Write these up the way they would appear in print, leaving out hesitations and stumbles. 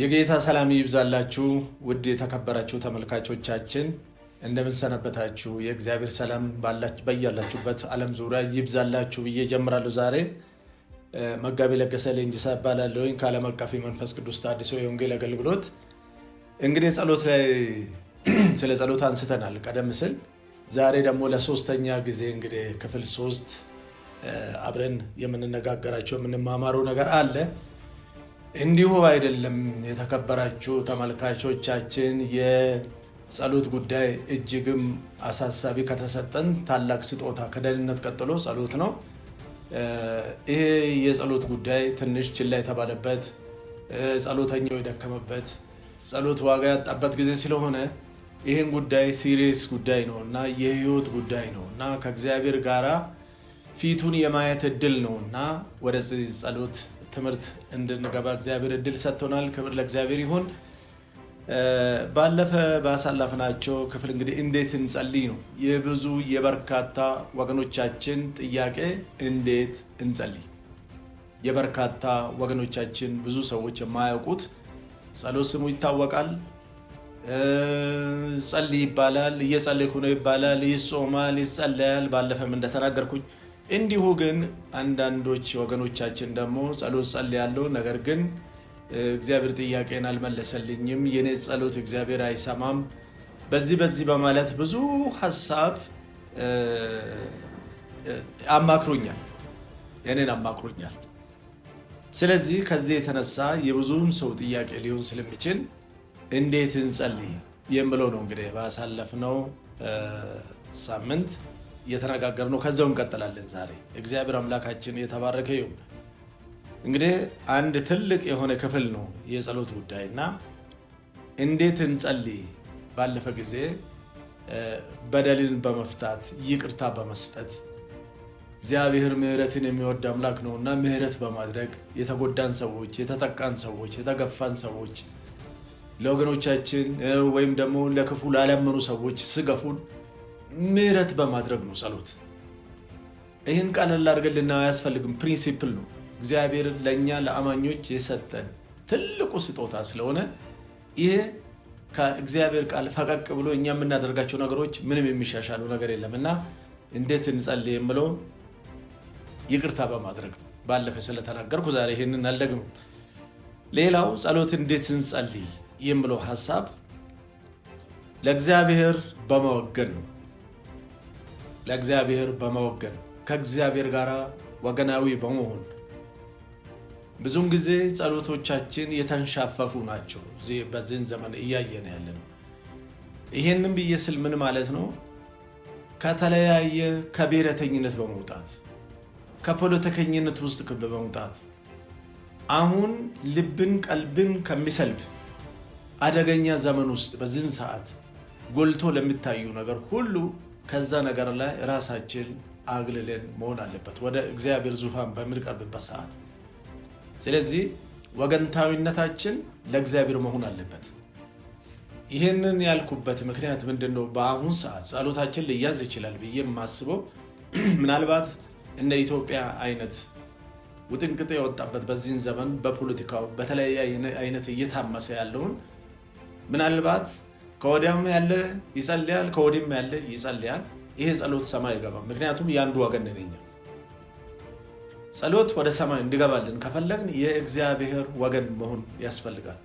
የጌታ ሰላም ይብዛላችሁ ውድ የተከበራችሁ ተመልካቾቻችን እንደምን ሰነበታችሁ የእግዚአብሔር ሰላም በያላችሁበት ዓለም ዙሪያ ይብዛላችሁ ብዬ ጀምራለሁ። ዛሬ መጋቢ ለገሰ ሌንጂሳ እባላለሁ ከዓለም አቀፍ መንፈስ ቅዱስ ተሐድሶ የወንጌል አገልግሎት። እንግዲህ ጸሎት ላይ ስለ ጸሎት አንስተናል ቀደም ሲል። ዛሬ ደግሞ ለሶስተኛ ጊዜ እንግዲህ ክፍል 3 አብረን የምንነጋገራቸው የምንማማረው ነገር አለ። እንዲሁ አይደለም የተከበራችሁ ተመልካቾቻችን፣ የጸሎት ጉዳይ እጅግም አሳሳቢ ከተሰጠን ታላቅ ስጦታ ከደህንነት ቀጥሎ ጸሎት ነው። ይሄ የጸሎት ጉዳይ ትንሽ ችላ የተባለበት፣ ጸሎተኛው የደከመበት፣ ጸሎት ዋጋ ያጣበት ጊዜ ስለሆነ ይህን ጉዳይ ሲሪየስ ጉዳይ ነውና የህይወት ጉዳይ ነውና ከእግዚአብሔር ጋራ ፊቱን የማየት እድል ነውና ወደዚህ ጸሎት ትምህርት እንድንገባ እግዚአብሔር እድል ሰጥቶናል። ክብር ለእግዚአብሔር ይሁን። ባለፈ ባሳለፍናቸው ክፍል እንግዲህ እንዴት እንጸልይ ነው የብዙ የበርካታ ወገኖቻችን ጥያቄ። እንዴት እንጸልይ? የበርካታ ወገኖቻችን ብዙ ሰዎች የማያውቁት ጸሎት ስሙ ይታወቃል፣ ጸልይ ይባላል፣ እየጸለይኩ ነው ይባላል፣ ይጾማል፣ ይጸለያል። ባለፈም እንደተናገርኩኝ እንዲሁ ግን አንዳንዶች ወገኖቻችን ደግሞ ጸሎት ጸልያለሁ፣ ነገር ግን እግዚአብሔር ጥያቄን አልመለሰልኝም፣ የኔ ጸሎት እግዚአብሔር አይሰማም፣ በዚህ በማለት ብዙ ሐሳብ አማክሮኛል፣ የኔን አማክሮኛል። ስለዚህ ከዚህ የተነሳ የብዙም ሰው ጥያቄ ሊሆን ስለሚችል እንዴት እንጸልይ የምለው ነው እንግዲህ ባሳለፍነው ሳምንት እየተነጋገርነው። ከዛው እንቀጥላለን ዛሬ። እግዚአብሔር አምላካችን የተባረከ ይሁን። እንግዲህ አንድ ትልቅ የሆነ ክፍል ነው የጸሎት ጉዳይና እንዴት እንጸልይ። ባለፈ ጊዜ በደልን በመፍታት ይቅርታ በመስጠት እግዚአብሔር ምሕረትን የሚወድ አምላክ ነውና ምሕረት በማድረግ የተጎዳን ሰዎች፣ የተጠቃን ሰዎች፣ የተገፋን ሰዎች፣ ለወገኖቻችን ወይም ደግሞ ለክፉ ላለመኑ ሰዎች ስገፉን ምሕረት በማድረግ ነው ጸሎት። ይህን ቀለል አድርገን ልናየው አያስፈልግም። ፕሪንሲፕል ነው እግዚአብሔር ለእኛ ለአማኞች የሰጠን ትልቁ ስጦታ ስለሆነ ይሄ ከእግዚአብሔር ቃል ፈቀቅ ብሎ እኛ የምናደርጋቸው ነገሮች ምንም የሚሻሻሉ ነገር የለም እና እንዴት እንጸልይ የምለው ይቅርታ በማድረግ ነው። ባለፈ ስለተናገርኩ ዛሬ ይህንን አልደግምም። ሌላው ጸሎት እንዴት እንጸልይ የምለው ሐሳብ ለእግዚአብሔር በመወገን ነው። ለእግዚአብሔር በመወገን ከእግዚአብሔር ጋር ወገናዊ በመሆን ብዙውን ጊዜ ጸሎቶቻችን የተንሻፈፉ ናቸው። በዚህን ዘመን እያየን ያለ ነው። ይሄንን ብዬ ስል ምን ማለት ነው? ከተለያየ ከብሔረተኝነት በመውጣት ከፖለቲከኝነት ውስጥ በመውጣት አሁን ልብን ቀልብን ከሚሰልብ አደገኛ ዘመን ውስጥ በዚህን ሰዓት ጎልቶ ለሚታዩ ነገር ሁሉ ከዛ ነገር ላይ ራሳችን አግልለን መሆን አለበት ወደ እግዚአብሔር ዙፋን በምንቀርብበት ሰዓት። ስለዚህ ወገንታዊነታችን ለእግዚአብሔር መሆን አለበት። ይህንን ያልኩበት ምክንያት ምንድነው? በአሁን ሰዓት ጸሎታችን ሊያዝ ይችላል ብዬ የማስበው ምናልባት እንደ ኢትዮጵያ አይነት ውጥንቅጥ የወጣበት በዚህን ዘመን በፖለቲካው በተለያየ አይነት እየታመሰ ያለውን ምናልባት ከወዲያም ያለ ይጸልያል፣ ከወዲህም ያለ ይጸልያል። ይሄ ጸሎት ሰማይ አይገባም። ምክንያቱም ያንዱ ወገን ነኝ። ጸሎት ወደ ሰማይ እንዲገባልን ከፈለግን የእግዚአብሔር ወገን መሆን ያስፈልጋል።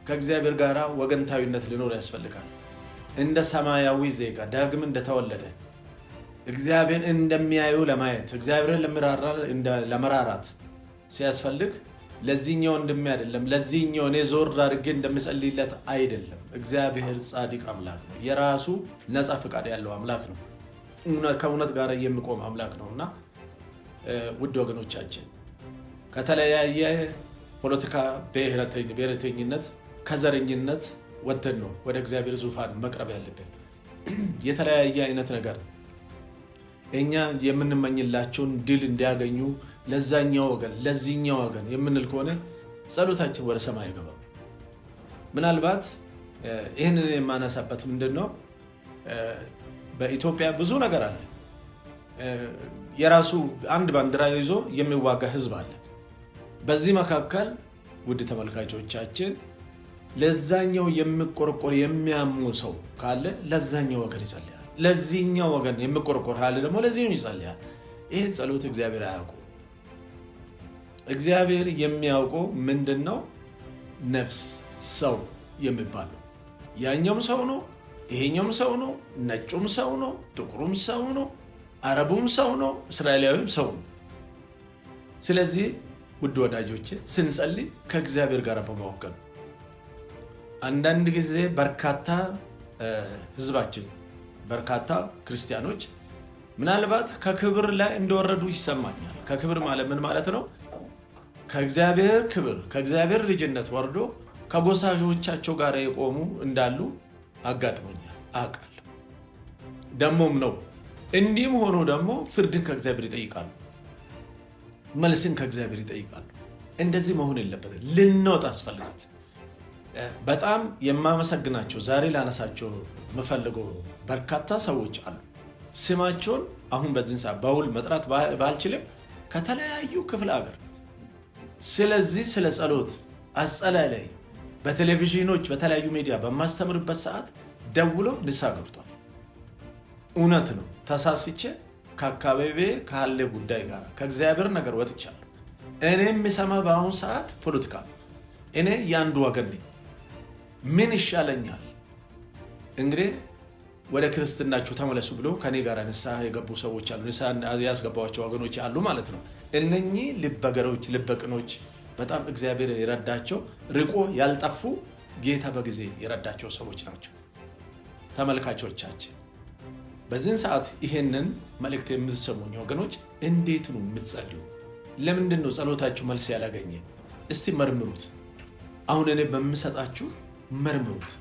ከእግዚአብሔር ጋር ወገንታዊነት ሊኖር ያስፈልጋል። እንደ ሰማያዊ ዜጋ ዳግም እንደተወለደ እግዚአብሔር እንደሚያዩ ለማየት እግዚአብሔርን ለመራራት ሲያስፈልግ ለዚህኛው እንደሚያደለም ለዚህኛው እኔ ዞር አድርጌ እንደምጸልይለት አይደለም። እግዚአብሔር ጻድቅ አምላክ ነው። የራሱ ነፃ ፍቃድ ያለው አምላክ ነው። ከእውነት ጋር የሚቆም አምላክ ነውና ውድ ወገኖቻችን ከተለያየ ፖለቲካ ብሔረተኝነት ከዘረኝነት ወጥተን ነው ወደ እግዚአብሔር ዙፋን መቅረብ ያለብን። የተለያየ አይነት ነገር እኛ የምንመኝላቸውን ድል እንዲያገኙ ለዛኛው ወገን ለዚህኛው ወገን የምንል ከሆነ ጸሎታችን ወደ ሰማይ አይገባም። ምናልባት ይህንን የማነሳበት ምንድነው? በኢትዮጵያ ብዙ ነገር አለ። የራሱ አንድ ባንዲራ ይዞ የሚዋጋ ህዝብ አለ። በዚህ መካከል ውድ ተመልካቾቻችን ለዛኛው የሚቆረቆር የሚያሙ ሰው ካለ ለዛኛው ወገን ይጸልያል። ለዚህኛው ወገን የሚቆረቆር ካለ ደግሞ ለዚህኛው ይጸልያል። ይሄ ጸሎት እግዚአብሔር አያውቀው። እግዚአብሔር የሚያውቀው ምንድነው? ነፍስ ሰው የሚባለው ያኛውም ሰው ነው፣ ይሄኛውም ሰው ነው፣ ነጩም ሰው ነው፣ ጥቁሩም ሰው ነው፣ አረቡም ሰው ነው፣ እስራኤላዊም ሰው ነው። ስለዚህ ውድ ወዳጆቼ ስንጸልይ ከእግዚአብሔር ጋር በመወገን አንዳንድ ጊዜ በርካታ ህዝባችን በርካታ ክርስቲያኖች ምናልባት ከክብር ላይ እንደወረዱ ይሰማኛል። ከክብር ማለት ምን ማለት ነው? ከእግዚአብሔር ክብር ከእግዚአብሔር ልጅነት ወርዶ ከጎሳሾቻቸው ጋር የቆሙ እንዳሉ አጋጥሞኛል፣ አውቃለሁ። ደሞም ነው። እንዲህም ሆኖ ደግሞ ፍርድን ከእግዚአብሔር ይጠይቃሉ፣ መልስን ከእግዚአብሔር ይጠይቃሉ። እንደዚህ መሆን የለበትም። ልንወጣ ያስፈልጋል። በጣም የማመሰግናቸው ዛሬ ላነሳቸው የምፈልገው በርካታ ሰዎች አሉ። ስማቸውን አሁን በዚህ ሰዓት በውል መጥራት ባልችልም ከተለያዩ ክፍለ ሀገር ስለዚህ ስለ ጸሎት አጸላለይ በቴሌቪዥኖች በተለያዩ ሚዲያ በማስተምርበት ሰዓት ደውሎ ንስሐ ገብቷል። እውነት ነው። ተሳስቼ ከአካባቢ ካለ ጉዳይ ጋር ከእግዚአብሔር ነገር ወጥቻለሁ። እኔ የሚሰማ በአሁኑ ሰዓት ፖለቲካ ነው። እኔ የአንዱ ወገን ነኝ። ምን ይሻለኛል? እንግዲህ ወደ ክርስትናችሁ ተመለሱ ብሎ ከኔ ጋር ንስሐ የገቡ ሰዎች አሉ። ንስሐ ያስገባቸው ወገኖች አሉ ማለት ነው። እነኚህ ልበገሮች ልበቅኖች በጣም እግዚአብሔር የረዳቸው ርቆ ያልጠፉ ጌታ በጊዜ የረዳቸው ሰዎች ናቸው። ተመልካቾቻችን በዚህን ሰዓት ይሄንን መልእክት የምትሰሙኝ ወገኖች እንዴት ነው የምትጸልዩ? ለምንድን ነው ጸሎታችሁ መልስ ያላገኘ? እስቲ መርምሩት። አሁን እኔ በምሰጣችሁ መርምሩት።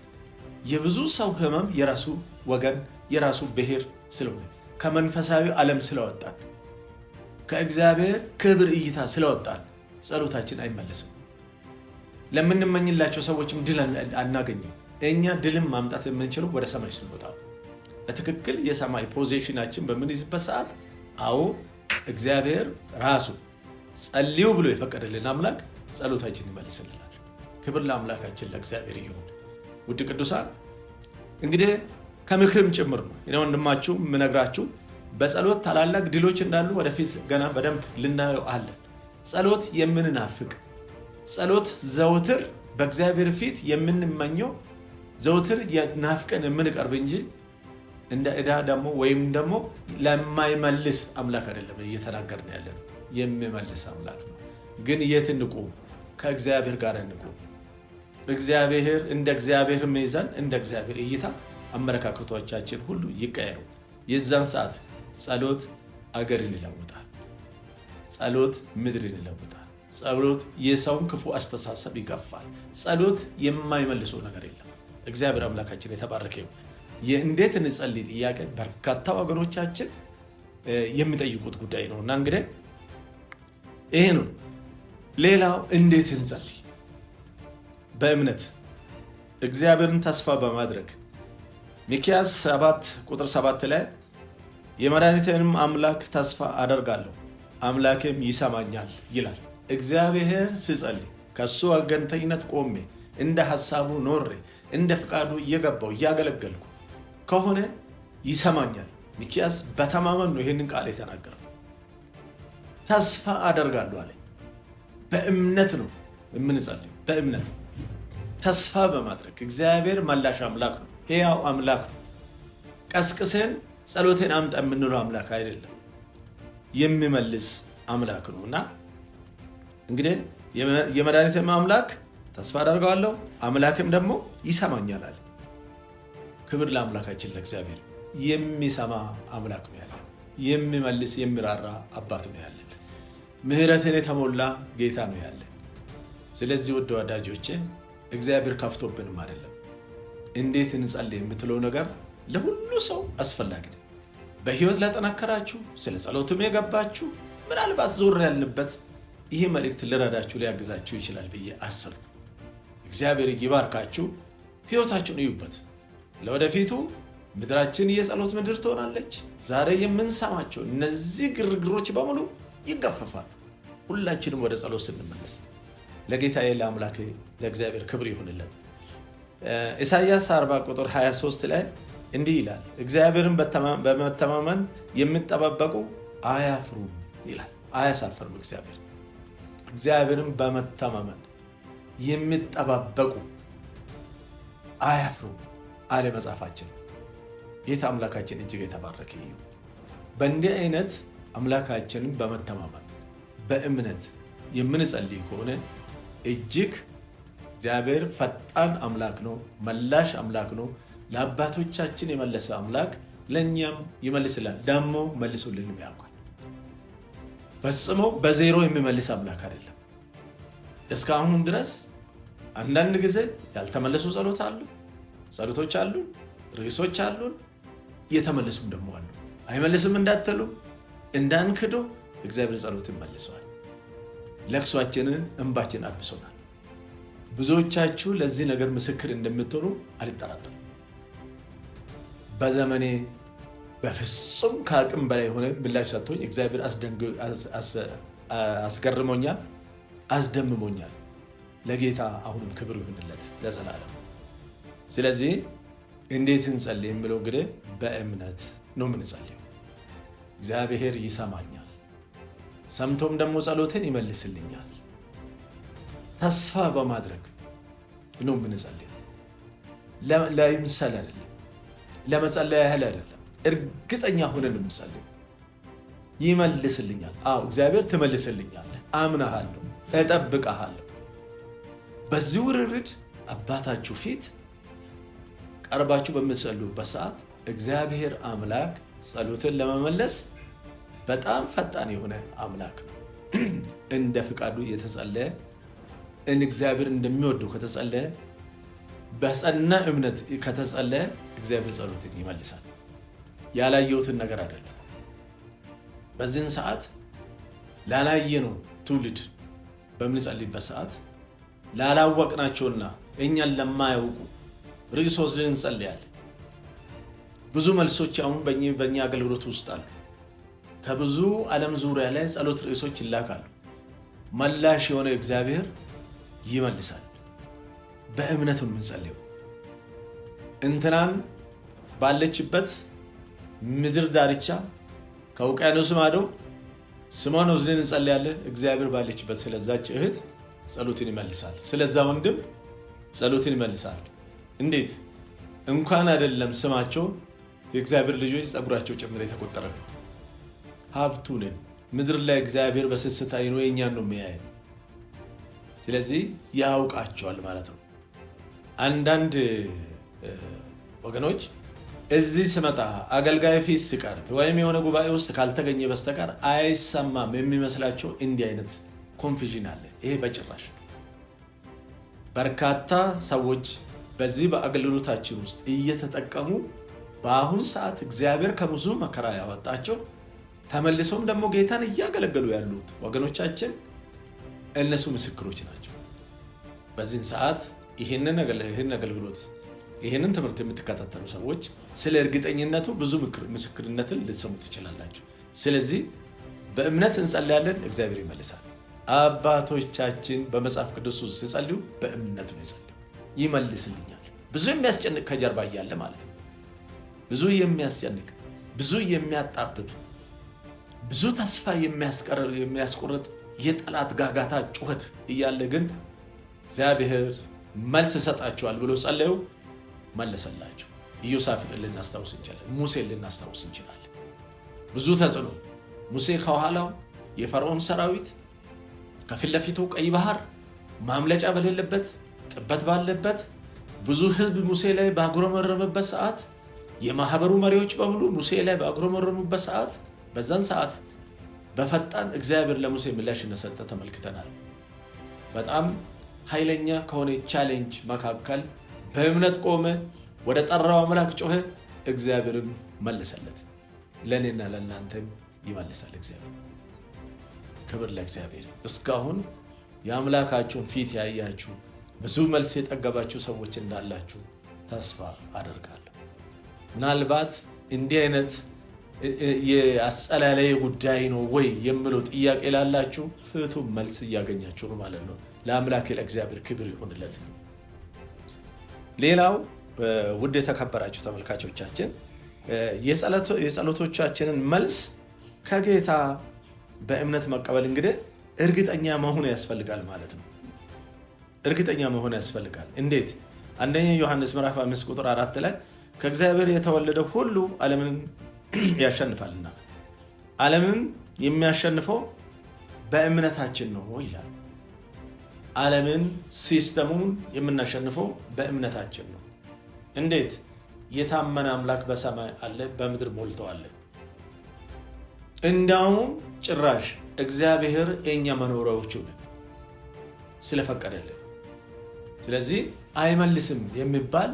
የብዙ ሰው ህመም የራሱ ወገን የራሱ ብሔር ስለሆነ ከመንፈሳዊ ዓለም ስለወጣን ከእግዚአብሔር ክብር እይታ ስለወጣን ጸሎታችን አይመለስም። ለምንመኝላቸው ሰዎችም ድል አናገኝም። እኛ ድልም ማምጣት የምንችለው ወደ ሰማይ ስንወጣ በትክክል የሰማይ ፖዚሽናችን በምንይዝበት ሰዓት አዎ እግዚአብሔር ራሱ ጸልዩ ብሎ የፈቀደልን አምላክ ጸሎታችን ይመልስልናል። ክብር ለአምላካችን ለእግዚአብሔር ይሁን። ውድ ቅዱሳን እንግዲህ ከምክርም ጭምር ነው እኔ ወንድማችሁ የምነግራችሁ። በጸሎት ታላላቅ ድሎች እንዳሉ ወደፊት ገና በደንብ ልናየው አለን። ጸሎት የምንናፍቅ ጸሎት ዘውትር በእግዚአብሔር ፊት የምንመኘው ዘውትር ናፍቀን የምንቀርብ እንጂ እንደ ዕዳ ደግሞ ወይም ደግሞ ለማይመልስ አምላክ አይደለም እየተናገርን ያለን። የሚመልስ አምላክ ነው። ግን የት እንቁም? ከእግዚአብሔር ጋር እንቁም። እግዚአብሔር እንደ እግዚአብሔር ሚዛን እንደ እግዚአብሔር እይታ አመለካከቶቻችን ሁሉ ይቀየሩ። የዛን ሰዓት ጸሎት አገርን ይለውጣል። ጸሎት ምድርን ይለውጣል። ጸሎት የሰውን ክፉ አስተሳሰብ ይገፋል። ጸሎት የማይመልሰው ነገር የለም። እግዚአብሔር አምላካችን የተባረከ ይሁን። እንዴት እንጸልይ ጥያቄ በርካታ ወገኖቻችን የሚጠይቁት ጉዳይ ነው እና እንግዲህ ይሄ ነው። ሌላው እንዴት እንጸልይ? በእምነት እግዚአብሔርን ተስፋ በማድረግ ሚክያስ 7:7 ላይ የመድኃኒቴንም አምላክ ተስፋ አደርጋለሁ አምላኬም ይሰማኛል ይላል። እግዚአብሔር ስጸልይ ከሱ ወገንተኝነት ቆሜ እንደ ሐሳቡ ኖሬ እንደ ፍቃዱ እየገባው እያገለገልኩ ከሆነ ይሰማኛል። ሚክያስ በተማመን ነው ይሄንን ቃል የተናገረው። ተስፋ አደርጋለሁ አለ። በእምነት ነው የምንጸልየው። በእምነት ተስፋ በማድረግ እግዚአብሔር መላሽ አምላክ ነው። ሕያው አምላክ ነው። ቀስቅሰን ጸሎቴን አምጣ የምንለው አምላክ አይደለም፣ የሚመልስ አምላክ ነው እና እንግዲህ የመድኃኒቴም አምላክ ተስፋ አደርጋለሁ አምላክም ደግሞ ይሰማኛል አለ። ክብር ለአምላካችን ለእግዚአብሔር። የሚሰማ አምላክ ነው ያለን። የሚመልስ የሚራራ አባት ነው ያለን። ምሕረትን የተሞላ ጌታ ነው ያለን። ስለዚህ ውድ ወዳጆቼ እግዚአብሔር ከፍቶብንም አይደለም። እንዴት እንጸልይ የምትለው ነገር ለሁሉ ሰው አስፈላጊ ነው። በህይወት ለጠነከራችሁ ስለ ጸሎትም የገባችሁ ምናልባት ዞር ያልንበት ይህ መልእክት ልረዳችሁ ሊያግዛችሁ ይችላል ብዬ አስብ። እግዚአብሔር ይባርካችሁ። ህይወታችሁን እዩበት። ለወደፊቱ ምድራችን የጸሎት ምድር ትሆናለች። ዛሬ የምንሰማቸው እነዚህ ግርግሮች በሙሉ ይገፈፋሉ። ሁላችንም ወደ ጸሎት ስንመለስ ለጌታዬ ለአምላኬ ለእግዚአብሔር ክብር ይሁንለት። ኢሳይያስ 40 ቁጥር 23 ላይ እንዲህ ይላል፣ እግዚአብሔርን በመተማመን የሚጠባበቁ አያፍሩም ይላል። አያሳፍርም። እግዚአብሔርን በመተማመን የሚጠባበቁ አያፍሩም አለ መጽሐፋችን። ጌታ አምላካችን እጅግ የተባረከ ይሁን። በእንዲህ አይነት አምላካችንን በመተማመን በእምነት የምንጸልይ ከሆነ እጅግ እግዚአብሔር ፈጣን አምላክ ነው፣ መላሽ አምላክ ነው። ለአባቶቻችን የመለሰ አምላክ ለእኛም ይመልስላል። ደግሞ መልሶልን ያውቃል። ፈጽሞ በዜሮ የሚመልስ አምላክ አይደለም። እስካሁን ድረስ አንዳንድ ጊዜ ያልተመለሱ ጸሎቶች አሉን፣ ርዕሶች አሉን፣ የተመለሱም ደግሞ አሉ። አይመልስም እንዳትሉ እንዳንክዶ እግዚአብሔር ጸሎትን መልሰዋል። ለቅሷችንን እንባችን አብሶናል። ብዙዎቻችሁ ለዚህ ነገር ምስክር እንደምትሆኑ አልጠራጠርም። በዘመኔ በፍጹም ከአቅም በላይ ሆነ ምላሽ ሰጥቶኝ እግዚአብሔር አስገርሞኛል፣ አስደምሞኛል። ለጌታ አሁንም ክብር ይሁንለት ለዘላለም። ስለዚህ እንዴት እንጸልይ የሚለው እንግዲህ በእምነት ነው የምንጸልየው። እግዚአብሔር ይሰማኛል፣ ሰምቶም ደግሞ ጸሎትን ይመልስልኛል። ተስፋ በማድረግ ነው የምንጸልየው። ለምሳሌ አይደለም፣ ለመጸለያ ያህል አይደለም። እርግጠኛ ሆነን የምንጸልየው ይመልስልኛል። አዎ እግዚአብሔር ትመልስልኛለህ፣ አምናሃለሁ፣ እጠብቅሃለሁ። በዚህ ውርርድ አባታችሁ ፊት ቀርባችሁ በምትጸልዩበት ሰዓት እግዚአብሔር አምላክ ጸሎትን ለመመለስ በጣም ፈጣን የሆነ አምላክ ነው። እንደ ፍቃዱ የተጸለየ እግዚአብሔር እንደሚወደው ከተጸለየ፣ በጸና እምነት ከተጸለየ እግዚአብሔር ጸሎትን ይመልሳል። ያላየሁትን ነገር አይደለም። በዚህን ሰዓት ላላየነው ትውልድ በምንጸልይበት ሰዓት ላላወቅናቸውና እኛን ለማያውቁ ርዕስ ወስደን እንጸልያለን። ብዙ መልሶች አሁን በእኛ አገልግሎት ውስጥ አሉ። ከብዙ ዓለም ዙሪያ ላይ ጸሎት ርዕሶች ይላካሉ። መላሽ የሆነ እግዚአብሔር ይመልሳል። በእምነት ነው የምንጸልየው። እንትናን ባለችበት ምድር ዳርቻ ከውቅያኖስ ማዶ ስሟን ወስደን እንጸልያለን። እግዚአብሔር ባለችበት ስለዛች እህት ጸሎትን ይመልሳል። ስለዛ ወንድም ጸሎትን ይመልሳል። እንዴት እንኳን አይደለም ስማቸው የእግዚአብሔር ልጆች ጸጉራቸው ጭምር የተቆጠረ ነው። ሀብቱንን ምድር ላይ እግዚአብሔር በስስት አይኑ የእኛን ነው የሚያየን። ስለዚህ ያውቃቸዋል ማለት ነው። አንዳንድ ወገኖች እዚህ ስመጣ አገልጋይ ፊት ስቀርብ ወይም የሆነ ጉባኤ ውስጥ ካልተገኘ በስተቀር አይሰማም የሚመስላቸው እንዲህ አይነት ኮንፊዥን አለ። ይሄ በጭራሽ። በርካታ ሰዎች በዚህ በአገልግሎታችን ውስጥ እየተጠቀሙ በአሁን ሰዓት እግዚአብሔር ከብዙ መከራ ያወጣቸው ተመልሰውም ደግሞ ጌታን እያገለገሉ ያሉት ወገኖቻችን እነሱ ምስክሮች ናቸው። በዚህን ሰዓት ይህንን አገልግሎት ይህንን ትምህርት የምትከታተሉ ሰዎች ስለ እርግጠኝነቱ ብዙ ምስክርነትን ልትሰሙ ትችላላችሁ። ስለዚህ በእምነት እንጸልያለን፣ እግዚአብሔር ይመልሳል። አባቶቻችን በመጽሐፍ ቅዱስ ውስጥ ሲጸልዩ በእምነት ነው የጸለዩ። ይመልስልኛል። ብዙ የሚያስጨንቅ ከጀርባ እያለ ማለት ነው። ብዙ የሚያስጨንቅ፣ ብዙ የሚያጣብብ፣ ብዙ ተስፋ የሚያስቆርጥ የጠላት ጋጋታ ጩኸት እያለ ግን እግዚአብሔር መልስ ሰጣቸዋል ብሎ ጸለዩ፣ መለሰላቸው። ኢዮሳፍጥን ልናስታውስ እንችላለን። ሙሴን ልናስታውስ እንችላለን። ብዙ ተጽዕኖ ሙሴ ከኋላው የፈርዖን ሰራዊት፣ ከፊት ለፊቱ ቀይ ባህር፣ ማምለጫ በሌለበት ጥበት ባለበት ብዙ ሕዝብ ሙሴ ላይ ባጉረመረመበት ሰዓት፣ የማህበሩ መሪዎች በሙሉ ሙሴ ላይ ባጉረመረሙበት ሰዓት፣ በዛን ሰዓት በፈጣን እግዚአብሔር ለሙሴ ምላሽ እንደሰጠ ተመልክተናል። በጣም ኃይለኛ ከሆነ ቻሌንጅ መካከል በእምነት ቆመ፣ ወደ ጠራው አምላክ ጮኸ፣ እግዚአብሔርም መለሰለት። ለእኔና ለእናንተም ይመልሳል እግዚአብሔር። ክብር ለእግዚአብሔር። እስካሁን የአምላካችሁን ፊት ያያችሁ ብዙ መልስ የጠገባችሁ ሰዎች እንዳላችሁ ተስፋ አደርጋለሁ። ምናልባት እንዲህ አይነት የአጸላለየ ጉዳይ ነው ወይ የምለው ጥያቄ ላላችሁ ፍቱን መልስ እያገኛችሁ ነው ማለት ነው። ለአምላክ ለእግዚአብሔር ክብር ይሁንለት። ሌላው ውድ የተከበራችሁ ተመልካቾቻችን የጸሎቶቻችንን መልስ ከጌታ በእምነት መቀበል እንግዲህ እርግጠኛ መሆን ያስፈልጋል ማለት ነው። እርግጠኛ መሆን ያስፈልጋል። እንዴት? አንደኛ ዮሐንስ ምዕራፍ 5 ቁጥር 4 ላይ ከእግዚአብሔር የተወለደ ሁሉ ዓለምን ያሸንፋልና ዓለምን የሚያሸንፈው በእምነታችን ነው ይላል። ዓለምን ሲስተሙን የምናሸንፈው በእምነታችን ነው። እንዴት? የታመነ አምላክ በሰማይ አለ፣ በምድር ሞልተዋል። እንዳውም ጭራሽ እግዚአብሔር የኛ መኖሪያዎቹ ነን ስለፈቀደልን። ስለዚህ አይመልስም የሚባል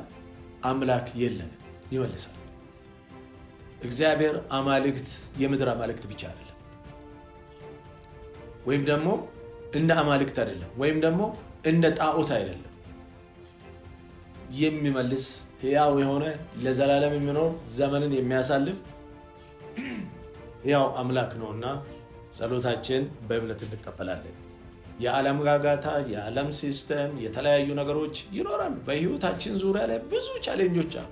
አምላክ የለንም፣ ይመልሳል። እግዚአብሔር አማልክት የምድር አማልክት ብቻ አይደለም፣ ወይም ደግሞ እንደ አማልክት አይደለም፣ ወይም ደግሞ እንደ ጣዖት አይደለም። የሚመልስ ሕያው የሆነ ለዘላለም የሚኖር ዘመንን የሚያሳልፍ ሕያው አምላክ ነውና ጸሎታችን በእምነት እንቀበላለን። የዓለም ጋጋታ፣ የዓለም ሲስተም፣ የተለያዩ ነገሮች ይኖራሉ። በህይወታችን ዙሪያ ላይ ብዙ ቻሌንጆች አሉ።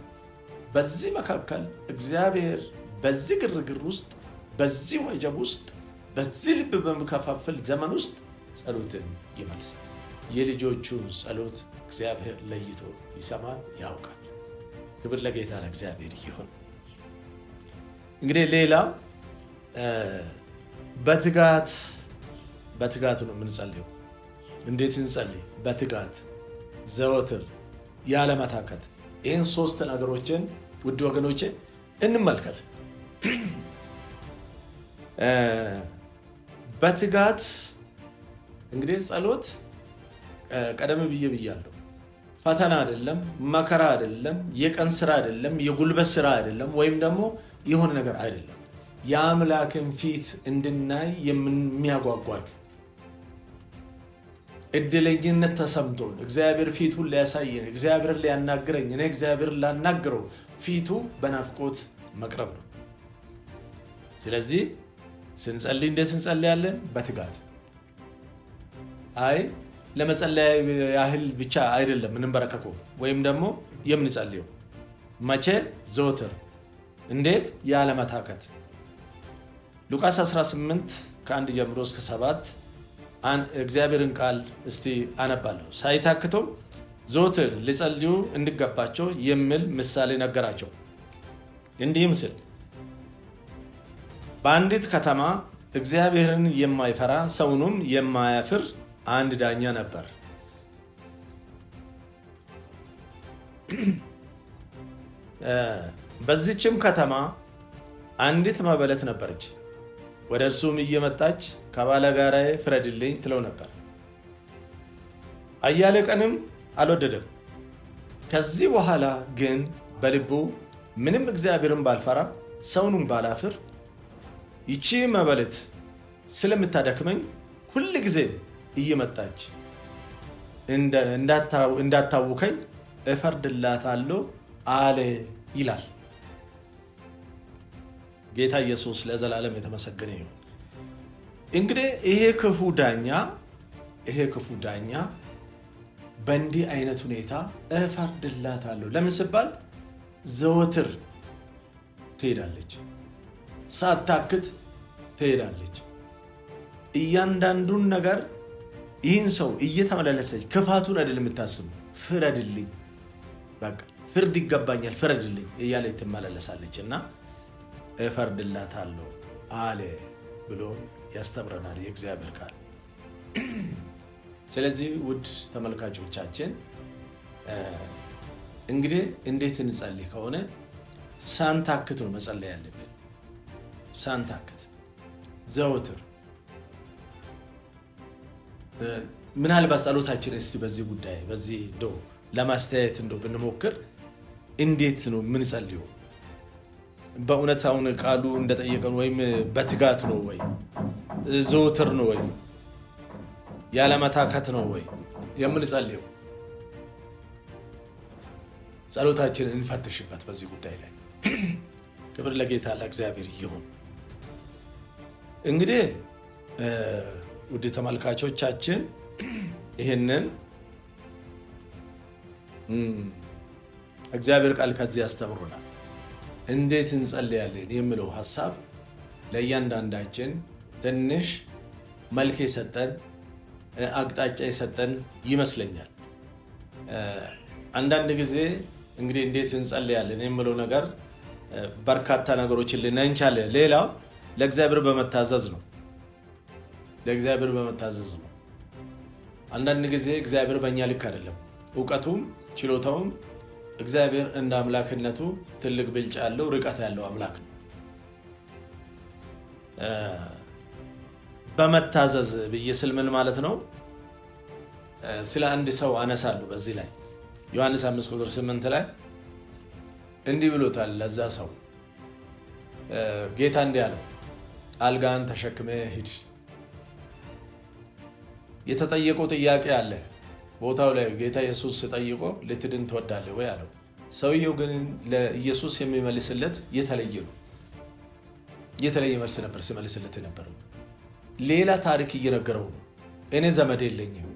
በዚህ መካከል እግዚአብሔር በዚህ ግርግር ውስጥ፣ በዚህ ወጀብ ውስጥ፣ በዚህ ልብ በሚከፋፍል ዘመን ውስጥ ጸሎትን ይመልሳል። የልጆቹን ጸሎት እግዚአብሔር ለይቶ ይሰማል፣ ያውቃል። ክብር ለጌታ ለእግዚአብሔር ይሁን። እንግዲህ ሌላ በትጋት ነው የምንጸልየው። እንዴት እንጸልይ? በትጋት ዘወትር ያለመታከት። ይህን 3 ነገሮችን ውድ ወገኖቼ እንመልከት። በትጋት እንግዲህ ጸሎት ቀደም ብያለሁ፣ ፈተና አይደለም፣ መከራ አይደለም፣ የቀን ስራ አይደለም፣ የጉልበት ስራ አይደለም፣ ወይም ደግሞ የሆነ ነገር አይደለም። የአምላክን ፊት እንድናይ የሚያጓጓል። እድለኝነት ተሰምቶን እግዚአብሔር ፊቱን ሊያሳየን፣ እግዚአብሔር ሊያናግረኝ፣ እኔ እግዚአብሔር ላናግረው ፊቱ በናፍቆት መቅረብ ነው። ስለዚህ ስንጸልይ እንዴት እንጸልያለን? በትጋት። አይ ለመጸለያ ያህል ብቻ አይደለም የምንበረከከው ወይም ደግሞ የምንጸልየው። መቼ? ዘወትር። እንዴት? ያለመታከት። ሉቃስ 18 ከ1 ጀምሮ እስከ 7 እግዚአብሔርን ቃል እስቲ አነባለሁ። ሳይታክተው ዘወትር ሊጸልዩ እንዲገባቸው የሚል ምሳሌ ነገራቸው። እንዲህም ሲል በአንዲት ከተማ እግዚአብሔርን የማይፈራ ሰውንም የማያፍር አንድ ዳኛ ነበር። በዚችም ከተማ አንዲት መበለት ነበረች። ወደ እርሱም እየመጣች ከባለጋራዬ ፍረድልኝ ትለው ነበር። አያሌ ቀንም አልወደደም። ከዚህ በኋላ ግን በልቡ ምንም እግዚአብሔርን ባልፈራ ሰውንም ባላፍር ይቺ መበለት ስለምታደክመኝ ሁል ጊዜ እየመጣች እንዳታውከኝ እፈርድላታለሁ አለ ይላል። ጌታ ኢየሱስ ለዘላለም የተመሰገነ ይሁን። እንግዲህ ይሄ ክፉ ዳኛ በእንዲህ አይነት ሁኔታ እፈርድላታለሁ ለምን ሲባል ዘወትር ትሄዳለች፣ ሳታክት ትሄዳለች። እያንዳንዱን ነገር ይህን ሰው እየተመላለሰች ክፋቱን አይደለም የምታስቡ፣ ፍረድልኝ፣ በቃ ፍርድ ይገባኛል፣ ፍረድልኝ እያለች ትመላለሳለች እና እፈርድላታለሁ አለ ብሎ ያስተምረናል የእግዚአብሔር ቃል። ስለዚህ ውድ ተመልካቾቻችን እንግዲህ እንዴት እንጸልይ ከሆነ ሳንታክት ነው መጸለይ ያለብን። ሳንታክት ዘወትር። ምናልባት ጸሎታችን እስቲ በዚህ ጉዳይ በዚህ እንደው ለማስተያየት እንደው ብንሞክር እንዴት ነው የምንጸልየው? በእውነት አሁን ቃሉ እንደጠየቀን ወይም በትጋት ነው ወይ ዘወትር ነው ወይ ያለመታከት ነው ወይ የምንጸልየው? ጸሎታችንን እንፈትሽበት በዚህ ጉዳይ ላይ። ክብር ለጌታ ለእግዚአብሔር ይሁን። እንግዲህ ውድ ተመልካቾቻችን ይህንን እግዚአብሔር ቃል ከዚህ ያስተምሩናል። እንዴት እንጸልያለን የሚለው ሐሳብ ለእያንዳንዳችን ትንሽ መልክ የሰጠን አቅጣጫ የሰጠን ይመስለኛል። አንዳንድ ጊዜ እንግዲህ እንዴት እንጸልያለን የሚለው ነገር በርካታ ነገሮችን ልናይ እንችላለን። ሌላው ለእግዚአብሔር በመታዘዝ ነው። ለእግዚአብሔር በመታዘዝ ነው። አንዳንድ ጊዜ እግዚአብሔር በእኛ ልክ አይደለም። እውቀቱም ችሎታውም እግዚአብሔር እንደ አምላክነቱ ትልቅ ብልጫ ያለው ርቀት ያለው አምላክ ነው። በመታዘዝ ብዬ ስል ምን ማለት ነው? ስለ አንድ ሰው አነሳለሁ። በዚህ ላይ ዮሐንስ 5:8 ላይ እንዲህ ብሎታል። ለዛ ሰው ጌታ እንዲህ አለው፣ አልጋን ተሸክመ ሂድ። የተጠየቀው ጥያቄ አለ ቦታው ላይ ጌታ ኢየሱስ ጠይቆ ልትድን ትወዳለህ ወይ አለው። ሰውየው ግን ለኢየሱስ የሚመልስለት የተለየ ነው። የተለየ መልስ ነበር ሲመልስለት የነበረው። ሌላ ታሪክ እየነገረው ነው። እኔ ዘመድ የለኝም፣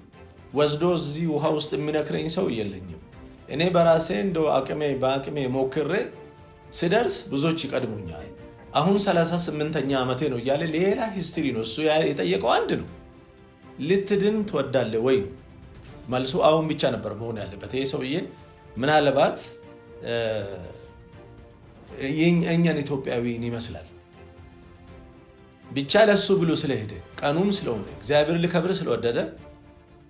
ወስዶ እዚህ ውሃ ውስጥ የሚነክረኝ ሰው የለኝም። እኔ በራሴ እንደው በአቅሜ ሞክሬ ስደርስ ብዙዎች ይቀድሙኛል። አሁን 38ኛ ዓመቴ ነው እያለ ሌላ ሂስትሪ ነው። እሱ የጠየቀው አንድ ነው፣ ልትድን ትወዳለህ ወይ ነው መልሱ። አሁን ብቻ ነበር መሆን ያለበት። ይሄ ሰውዬ ምናልባት እኛን ኢትዮጵያዊን ይመስላል። ብቻ ለሱ ብሎ ስለሄደ ቀኑም ስለሆነ እግዚአብሔር ሊከብር ስለወደደ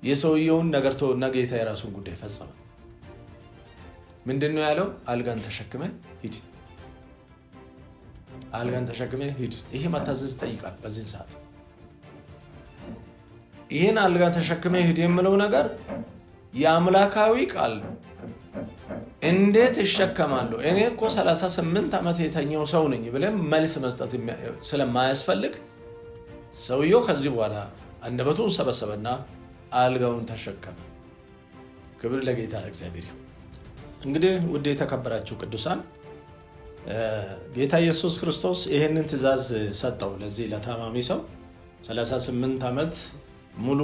የሰውየውን ነገር ተወና ጌታ የራሱን ጉዳይ ፈጸመ። ምንድነው ያለው? አልጋን ተሸክመ ሂድ። አልጋን ተሸክመ ሂድ። ይሄ መታዘዝ ይጠይቃል። በዚህ ሰዓት ይህን አልጋን ተሸክመ ሂድ የምለው ነገር የአምላካዊ ቃል ነው። እንዴት እሸከማለሁ? እኔ እኮ 38 ዓመት የተኛው ሰው ነኝ ብለን መልስ መስጠት ስለማያስፈልግ ሰውየው ከዚህ በኋላ አንደበቱን ሰበሰበና አልጋውን ተሸከመ። ክብር ለጌታ ለእግዚአብሔር ይሁን። እንግዲህ ውድ የተከበራችሁ ቅዱሳን ጌታ ኢየሱስ ክርስቶስ ይህንን ትእዛዝ ሰጠው ለዚህ ለታማሚ ሰው 38 ዓመት ሙሉ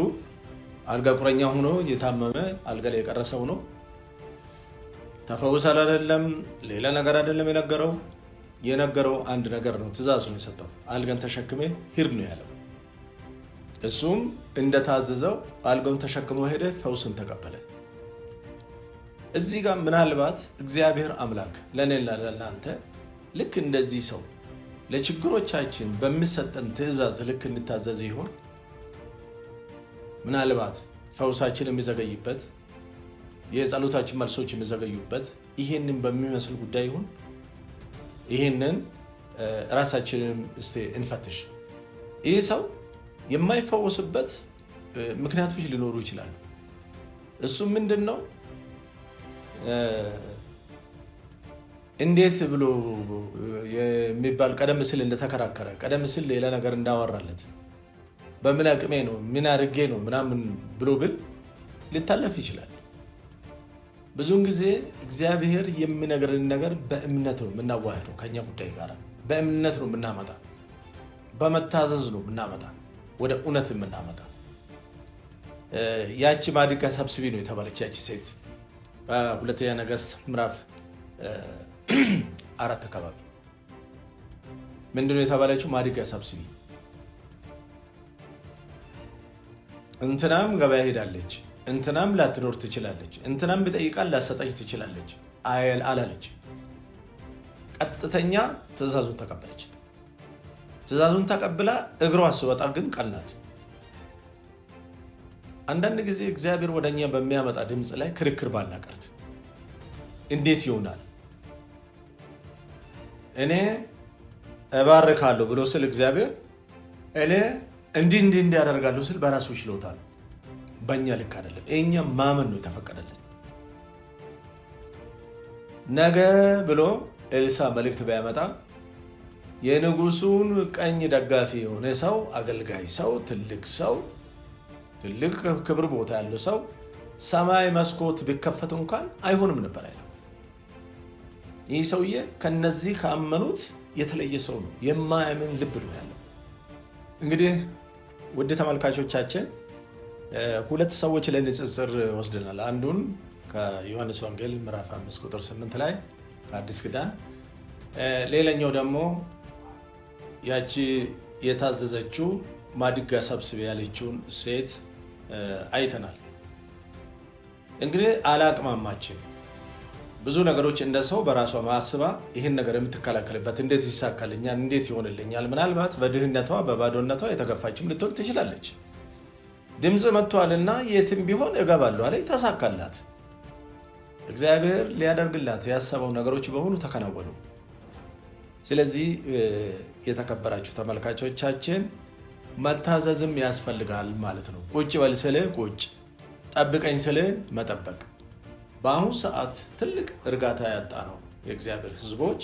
አልጋ ቁረኛ ሆኖ የታመመ አልጋ ላይ የቀረ ሰው ነው። ተፈውሳል አይደለም፣ ሌላ ነገር አይደለም የነገረው አንድ ነገር ነው። ትእዛዝ ነው የሰጠው። አልጋን ተሸክሜ ሂድ ነው ያለው። እሱም እንደታዘዘው አልጋውን ተሸክሞ ሄደ፣ ፈውስን ተቀበለ። እዚህ ጋር ምናልባት እግዚአብሔር አምላክ ለእኔና ለእናንተ ልክ እንደዚህ ሰው ለችግሮቻችን በሚሰጠን ትእዛዝ ልክ እንታዘዝ ይሆን? ምናልባት ፈውሳችን የሚዘገይበት የጸሎታችን መልሶች የሚዘገዩበት ይሄንን በሚመስል ጉዳይ ይሁን? ይሄንን ራሳችንን እስቲ እንፈትሽ። ይህ ሰው የማይፈወስበት ምክንያቶች ሊኖሩ ይችላሉ። እሱ ምንድን ነው? እንዴት ብሎ የሚባል ቀደም ሲል እንደተከራከረ ቀደም ሲል ሌላ ነገር እንዳወራለት በምን አቅሜ ነው ምን አድርጌ ነው ምናምን ብሎ ብል ሊታለፍ ይችላል። ብዙውን ጊዜ እግዚአብሔር የሚነግረን ነገር በእምነት ነው የምናዋህደው። ከኛ ጉዳይ ጋር በእምነት ነው የምናመጣ፣ በመታዘዝ ነው የምናመጣ፣ ወደ እውነት የምናመጣ። ያቺ ማድጋ ሰብስቢ ነው የተባለች ያቺ ሴት በሁለተኛ ነገሥት ምዕራፍ 4 አካባቢ ምንድነው የተባለችው? ማድጋ ሰብስቢ። እንትናም ገበያ ሄዳለች፣ እንትናም ላትኖር ትችላለች፣ እንትናም ቢጠይቃል ላሰጠች ትችላለች አላለች። ቀጥተኛ ትእዛዙን ተቀበለች። ትእዛዙን ተቀብላ እግሯ ስወጣ ግን ቀልናት። አንዳንድ ጊዜ እግዚአብሔር ወደኛ በሚያመጣ ድምፅ ላይ ክርክር ባናቀርብ እንዴት ይሆናል? እኔ እባርካለሁ ብሎ ስል እግዚአብሔር እኔ እንዲህ እንዲያደርጋለሁ ስል በራሱ ችሎታል። በእኛ ልክ አይደለም። እኛ ማመን ነው የተፈቀደልን። ነገ ብሎ ኤልሳ መልእክት ቢያመጣ የንጉሱን ቀኝ ደጋፊ የሆነ ሰው፣ አገልጋይ ሰው፣ ትልቅ ክብር ቦታ ያለው ሰው ሰማይ መስኮት ቢከፈት እንኳን አይሆንም ነበር አይደል? ይህ ሰውዬ ከነዚህ ካመኑት የተለየ ሰው ነው። የማያምን ልብ ነው ያለው። እንግዲህ ውድ ተመልካቾቻችን ሁለት ሰዎች ለንጽጽር ወስደናል። አንዱን ከዮሐንስ ወንጌል ምዕራፍ 5 ቁጥር 8 ላይ ከአዲስ ኪዳን። ሌላኛው ደግሞ ያቺ የታዘዘችው ማድጋ ሰብስቤ ያለችውን ሴት አይተናል። እንግዲህ አላቅማማችን ብዙ ነገሮች እንደ ሰው በራሷ ማስባ ይህን ነገር የምትከላከልበት እንዴት ይሳካልኛል፣ እንዴት ይሆንልኛል፣ ምናልባት በድህነቷ በባዶነቷ የተገፋችም ልትሆን ትችላለች። ድምፅ መጥቷልና የትም ቢሆን እገባለሁ አለች፣ ተሳካላት። እግዚአብሔር ሊያደርግላት ያሰበው ነገሮች በሙሉ ተከናወኑ። ስለዚህ የተከበራችሁ ተመልካቾቻችን መታዘዝም ያስፈልጋል ማለት ነው። ቁጭ በል ስልህ ቁጭ፣ ጠብቀኝ ስልህ መጠበቅ። በአሁኑ ሰዓት ትልቅ እርጋታ ያጣ ነው የእግዚአብሔር ሕዝቦች።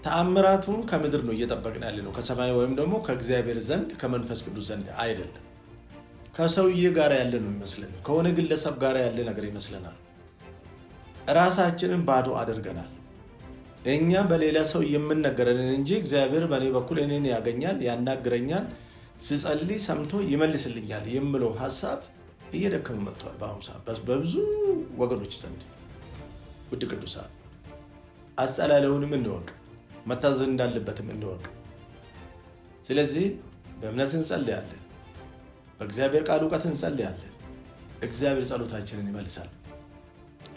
ተአምራቱን ከምድር ነው እየጠበቅን ያለ ነው፣ ከሰማይ ወይም ደግሞ ከእግዚአብሔር ዘንድ ከመንፈስ ቅዱስ ዘንድ አይደለም። ከሰውዬ ጋር ያለ ነው ይመስለን፣ ከሆነ ግለሰብ ጋር ያለ ነገር ይመስለናል። ራሳችንን ባዶ አድርገናል። እኛ በሌላ ሰው የምንነገረንን እንጂ እግዚአብሔር በእኔ በኩል እኔን ያገኛል፣ ያናግረኛል፣ ስጸልይ ሰምቶ ይመልስልኛል የምለው ሀሳብ እየደከመ መጥቷል በአሁኑ ሰዓት በብዙ ወገኖች ዘንድ። ውድ ቅዱሳን አጸላለውንም እንወቅ፣ መታዘዝ እንዳለበትም እንወቅ። ስለዚህ በእምነት እንጸልያለን፣ በእግዚአብሔር ቃል እውቀት እንጸልያለን። እግዚአብሔር ጸሎታችንን ይመልሳል።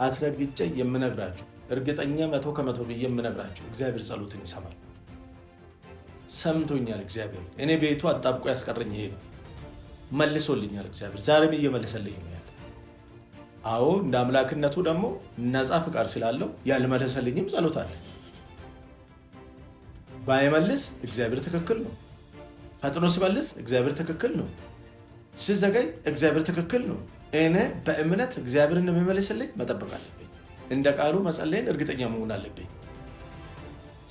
አስረግጬ የምነግራችሁ እርግጠኛ 100% ብዬ የምነግራችሁ እግዚአብሔር ጸሎትን ይሰማል። ሰምቶኛል እግዚአብሔር። እኔ ቤቱ አጣብቆ ያስቀረኝ ይሄ ነው። መልሶልኛል እግዚአብሔር፣ ዛሬም እየመለሰልኝ ነው ያለ። አዎ እንደ አምላክነቱ ደግሞ ነፃ ፍቃድ ስላለው ያልመለሰልኝም ጸሎት አለ። ባይመልስ እግዚአብሔር ትክክል ነው። ፈጥኖ ሲመልስ እግዚአብሔር ትክክል ነው። ሲዘገይ እግዚአብሔር ትክክል ነው። እኔ በእምነት እግዚአብሔርን የሚመልስልኝ መጠበቅ አለብኝ። እንደ ቃሉ መጸለይን እርግጠኛ መሆን አለብኝ።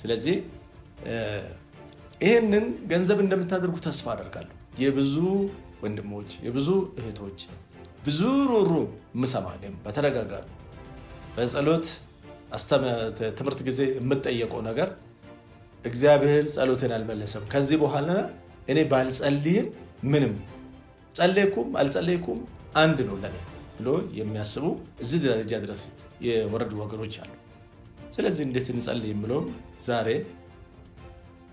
ስለዚህ ይህንን ገንዘብ እንደምታደርጉ ተስፋ አደርጋለሁ። የብዙ ወንድሞች የብዙ እህቶች ብዙ ሮሮ ምሰማ በተደጋጋሚ በጸሎት ትምህርት ጊዜ የምጠየቀው ነገር እግዚአብሔር ጸሎትን አልመለሰም፣ ከዚህ በኋላ እኔ ባልጸልይም ምንም ጸለይኩም አልጸለይኩም አንድ ነው ለኔ ብሎ የሚያስቡ እዚህ ደረጃ ድረስ የወረዱ ወገኖች አሉ። ስለዚህ እንዴት እንጸልይ የምለው ዛሬ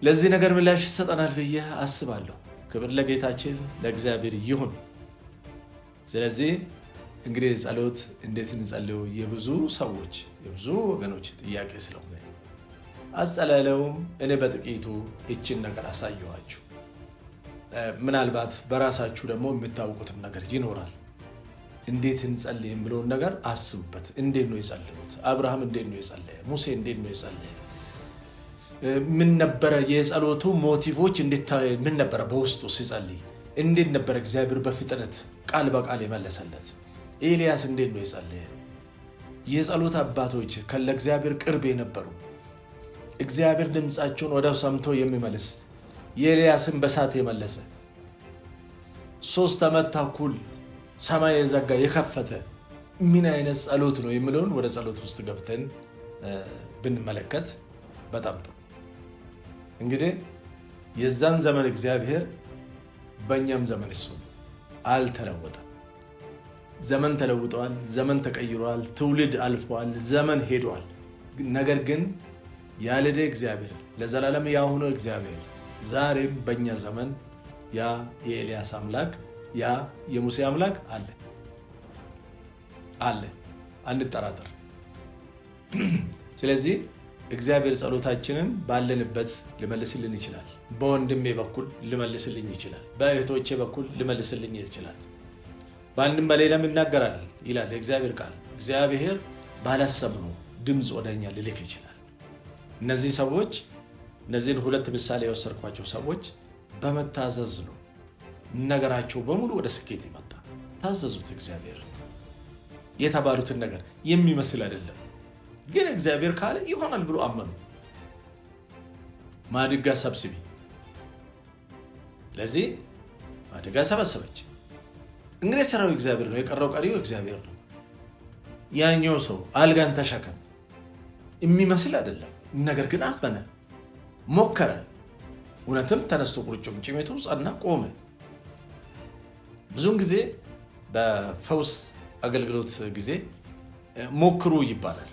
ለዚህ ነገር ምላሽ ይሰጠናል ብዬ አስባለሁ። ክብር ለጌታችን ለእግዚአብሔር ይሁን። ስለዚህ እንግዲህ ጸሎት እንዴት እንጸልዩ የብዙ ሰዎች የብዙ ወገኖች ጥያቄ ስለሆነ አጸላለውም እኔ በጥቂቱ እችን ነገር አሳየኋችሁ። ምናልባት በራሳችሁ ደግሞ የምታውቁትም ነገር ይኖራል። እንዴት እንጸልይ የምለውን ነገር አስቡበት። እንዴት ነው የጸለዩት? አብርሃም እንዴት ነው የጸለየ? ሙሴ እንዴት ነው የጸለየ? ምን ነበረ የጸሎቱ ሞቲቮች? ምን ነበረ በውስጡ ሲጸልይ? እንዴት ነበረ እግዚአብሔር በፍጥነት ቃል በቃል የመለሰለት? ኤልያስ እንዴት ነው የጸለየ? የጸሎት አባቶች ከለእግዚአብሔር ቅርብ የነበሩ እግዚአብሔር ድምፃቸውን ወዲያው ሰምቶ የሚመልስ የኤልያስን በሳት የመለሰ 3 ዓመት ተኩል ሰማይ የዘጋ የከፈተ ምን አይነት ጸሎት ነው የሚለውን ወደ ጸሎት ውስጥ ገብተን ብንመለከት በጣም ጥሩ። እንግዲህ የዛን ዘመን እግዚአብሔር በእኛም ዘመን እሱ አልተለወጠም። ዘመን ተለውጠዋል፣ ዘመን ተቀይሯል፣ ትውልድ አልፏል፣ ዘመን ሄዷል። ነገር ግን ያለደ እግዚአብሔር ለዘላለም ያሆነ እግዚአብሔር ዛሬም በእኛ ዘመን ያ የኤልያስ አምላክ ያ የሙሴ አምላክ አለ፣ አንጠራጠር። ስለዚህ እግዚአብሔር ጸሎታችንን ባለንበት ሊመልስልን ይችላል። በወንድሜ በኩል ሊመልስልኝ ይችላል። በእህቶቼ በኩል ሊመልስልኝ ይችላል። በአንድም በሌላም ይናገራል ይላል የእግዚአብሔር ቃል። እግዚአብሔር ባላሰብነው ድምፅ ወደኛ ሊልክ ይችላል። እነዚህ ሰዎች እነዚህን 2 ምሳሌ የወሰድኳቸው ሰዎች በመታዘዝ ነው ነገራቸው በሙሉ ወደ ስኬት ይመጣ። ታዘዙት። እግዚአብሔር የተባሉትን ነገር የሚመስል አይደለም፣ ግን እግዚአብሔር ካለ ይሆናል ብሎ አመኑ። ማድጋ ሰብስቢ። ለዚህ ማድጋ ሰበሰበች። እንግዲህ ሰራው እግዚአብሔር ነው፣ የቀረው ቀሪው እግዚአብሔር ነው። ያኛው ሰው አልጋን ተሸከም የሚመስል አይደለም፣ ነገር ግን አመነ፣ ሞከረ። እውነትም ተነስቶ ቁርጭምጭሚቱ ጸና፣ ቆመ። ብዙውን ጊዜ በፈውስ አገልግሎት ጊዜ ሞክሩ ይባላል።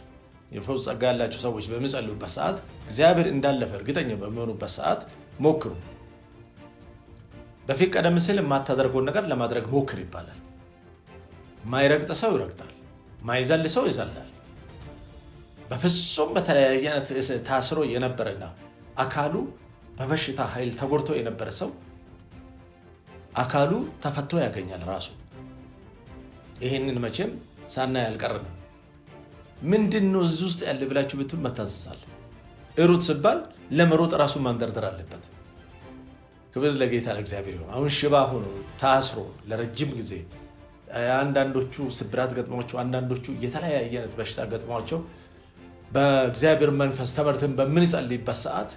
የፈውስ ጸጋ ያላቸው ሰዎች በሚጸልዩበት ሰዓት እግዚአብሔር እንዳለፈ እርግጠኛ በሚሆኑበት ሰዓት ሞክሩ። በፊት ቀደም ሲል የማታደርገውን ነገር ለማድረግ ሞክር ይባላል። ማይረግጥ ሰው ይረግጣል፣ ማይዘል ሰው ይዘላል። በፍጹም በተለያየ አይነት ታስሮ የነበረና አካሉ በበሽታ ኃይል ተጎድቶ የነበረ ሰው አካሉ ተፈቶ ያገኛል ራሱ። ይህንን መቼም ሳናይ አልቀረንም። ምንድነው እዚህ ውስጥ ያለ ብላችሁ ብትል መታዘዛል። ሩጥ ሲባል ለመሮጥ ራሱ ማንደርደር አለበት። ክብር ለጌታ ለእግዚአብሔር ይሁን። አሁን ሽባ ሆኖ ታስሮ ለረጅም ጊዜ አንዳንዶቹ ስብራት ገጥሟቸው፣ አንዳንዶቹ የተለያየ አይነት በሽታ ገጥሟቸው በእግዚአብሔር መንፈስ ተመርተን በምንጸልይበት ሰዓት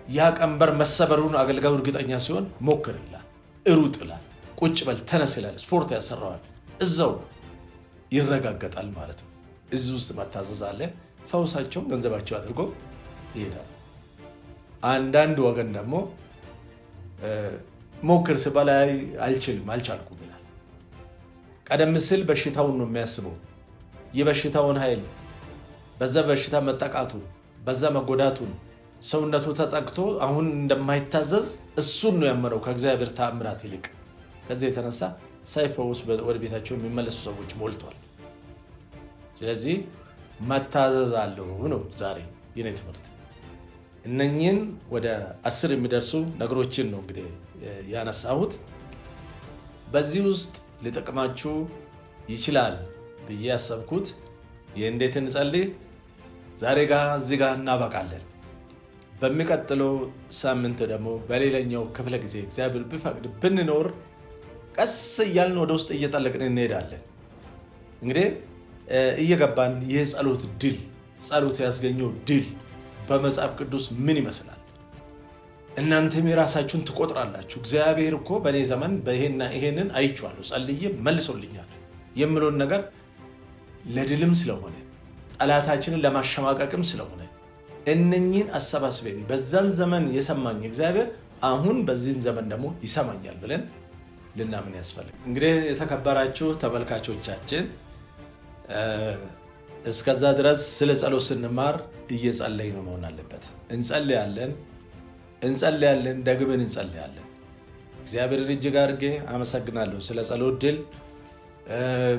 ያ ቀንበር መሰበሩን አገልጋዩ እርግጠኛ ሲሆን ሞክር ይላል፣ ሩጥ ይላል፣ ቁጭ በል ተነስ ይላል፣ ስፖርት ያሰራዋል፣ እዛው ይረጋገጣል ማለት ነው። እዚህ ውስጥ መታዘዝ አለ። ፈውሳቸው ገንዘባቸው አድርጎ ይሄዳል። አንዳንድ ወገን ደግሞ ሞክር ሲባል አልችልም አልቻልኩም ይላል። ቀደም ሲል በሽታውን ነው የሚያስበው። የበሽታውን ኃይል በዛ በሽታ መጠቃቱ በዛ መጎዳቱን ሰውነቱ ተጠቅቶ አሁን እንደማይታዘዝ እሱን ነው ያመነው ከእግዚአብሔር ተአምራት ይልቅ። ከዚህ የተነሳ ሳይፈውስ ወደ ቤታቸው የሚመለሱ ሰዎች ሞልቷል። ስለዚህ መታዘዝ አለው ነው ዛሬ የኔ ትምህርት። እነኚህን ወደ 10 የሚደርሱ ነገሮችን ነው እንግዲህ ያነሳሁት። በዚህ ውስጥ ሊጠቅማችሁ ይችላል ብዬ ያሰብኩት የእንዴት እንጸልይ ዛሬ እዚህ ጋር እናበቃለን። በሚቀጥለው ሳምንት ደግሞ በሌላኛው ክፍለ ጊዜ እግዚአብሔር ቢፈቅድ ብንኖር ቀስ እያልን ወደ ውስጥ እየጠለቅን እንሄዳለን። እንግዲህ እየገባን ይህ ጸሎት ያስገኘው ድል በመጽሐፍ ቅዱስ ምን ይመስላል? እናንተም የራሳችሁን ትቆጥራላችሁ። እግዚአብሔር እኮ በእኔ ዘመን ይሄንን አይቼዋለሁ፣ ጸልዬ መልሶልኛል የምለውን ነገር ለድልም ስለሆነ ጠላታችንን ለማሸማቀቅም ስለሆነ እነኚህን አሰባስበን በዛን ዘመን የሰማኝ እግዚአብሔር አሁን በዚህን ዘመን ደግሞ ይሰማኛል ብለን ልናምን ያስፈልግ። እንግዲህ የተከበራችሁ ተመልካቾቻችን እስከዛ ድረስ ስለ ጸሎት ስንማር እየጸለይን ነው መሆን አለበት። እንጸልያለን፣ ደግመን እንጸልያለን። እግዚአብሔርን እጅግ አድርጌ አመሰግናለሁ ስለ ጸሎት ድል።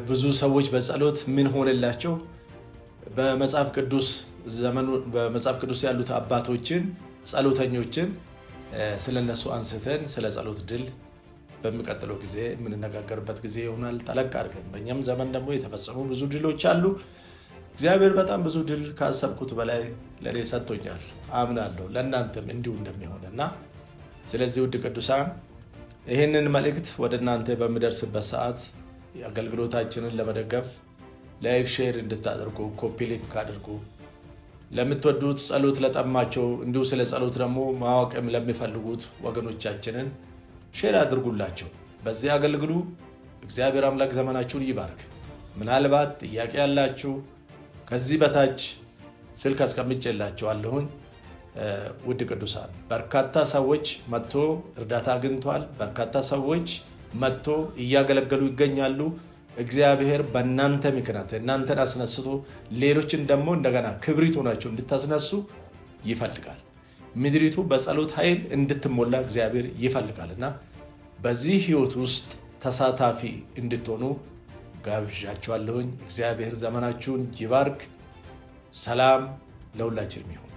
ብዙ ሰዎች በጸሎት ምን ሆነላቸው በመጽሐፍ ቅዱስ ያሉት አባቶችን ጸሎተኞችን ስለነሱ አንስተን ስለ ጸሎት ድል በሚቀጥለው ጊዜ የምንነጋገርበት ጊዜ ይሆናል። ጠለቅ አድርገን በእኛም ዘመን ደግሞ የተፈጸሙ ብዙ ድሎች አሉ። እግዚአብሔር በጣም ብዙ ድል ካሰብኩት በላይ ለእኔ ሰጥቶኛል፣ አምናለሁ ለእናንተም እንዲሁ እንደሚሆንና ስለዚህ ውድ ቅዱሳን ይህንን መልእክት ወደ እናንተ በሚደርስበት ሰዓት አገልግሎታችንን ለመደገፍ ላይክ፣ ሼር እንድታደርጉ፣ ኮፒ ሊንክ አድርጉ። ለምትወዱት ጸሎት ለጠማቸው እንዲሁ ስለ ጸሎት ደግሞ ማወቅም ለሚፈልጉት ወገኖቻችንን ሼር አድርጉላቸው። በዚህ አገልግሉ። እግዚአብሔር አምላክ ዘመናችሁን ይባርክ። ምናልባት ጥያቄ ያላችሁ ከዚህ በታች ስልክ አስቀምጬላችኋለሁኝ። ውድ ቅዱሳን በርካታ ሰዎች መጥቶ እርዳታ አግኝተዋል። በርካታ ሰዎች መጥቶ እያገለገሉ ይገኛሉ። እግዚአብሔር በእናንተ ምክንያት እናንተን አስነስቶ ሌሎችን ደግሞ እንደገና ክብሪት ሆናቸው እንድታስነሱ ይፈልጋል። ምድሪቱ በጸሎት ኃይል እንድትሞላ እግዚአብሔር ይፈልጋልና በዚህ ህይወት ውስጥ ተሳታፊ እንድትሆኑ ጋብዣችኋለሁኝ። እግዚአብሔር ዘመናችሁን ይባርክ። ሰላም ለሁላችንም ይሁን።